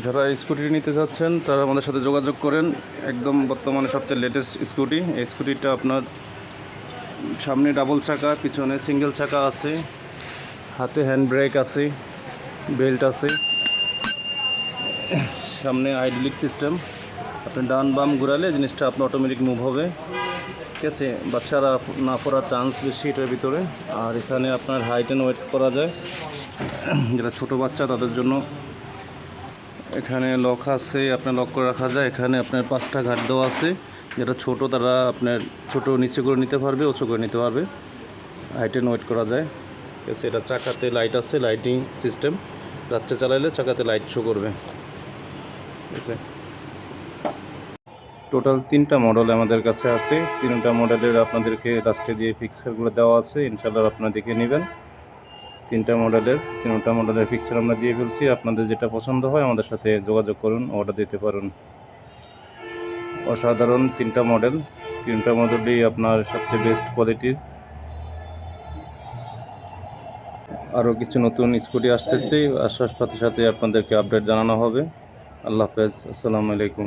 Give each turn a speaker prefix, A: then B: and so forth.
A: যারা স্কুটি নিতে চাচ্ছেন তারা আমাদের সাথে যোগাযোগ করেন। একদম বর্তমানে সবচেয়ে লেটেস্ট স্কুটি। এই স্কুটিটা আপনার সামনে ডাবল চাকা, পিছনে সিঙ্গেল চাকা আছে, হাতে হ্যান্ড ব্রেক আছে, বেল্ট আছে, সামনে হাইড্রোলিক সিস্টেম। আপনি ডান বাম ঘুরালে জিনিসটা আপনার অটোমেটিক মুভ হবে। ঠিক আছে, বাচ্চারা না পড়ার চান্স বেশি এটার ভিতরে। আর এখানে আপনার হাইট অ্যান্ড ওয়েট করা যায়, যারা ছোটো বাচ্চা তাদের জন্য এখানে লক আছে, আপনার লক করে রাখা যায়। এখানে আপনার 5টা ঘাট দেওয়া আছে, যেটা ছোটো তারা আপনার ছোটো নিচে করে নিতে পারবে, উঁচু করে নিতে পারবে। হাইট অ্যান্ড ওয়েট করা যায়। ঠিক আছে, এটা চাকাতে লাইট আছে, লাইটিং সিস্টেম। রাত্রে চালাইলে চাকাতে লাইট শো করবে। ঠিক আছে, টোটাল 3টা মডেল আমাদের কাছে আছে। 3টা মডেলের আপনাদেরকে লাস্টে দিয়ে ফিক্সারগুলো দেওয়া আছে, ইনশাআল্লাহ আপনারা দেখে নেবেন। 3টা মডেলের ফিক্সার আমরা দিয়ে ফেলছি। আপনাদের যেটা পছন্দ হয় আমাদের সাথে যোগাযোগ করুন, অর্ডার দিতে পারুন। অসাধারণ 3টা মডেল, 3টা মডেলই আপনার সবচেয়ে বেস্ট কোয়ালিটির। আরও কিছু নতুন স্কুটি আসতেছে, আসার সাথে সাথে আপনাদেরকে আপডেট জানানো হবে। আল্লাহ হাফেজ, আসসালামু আলাইকুম।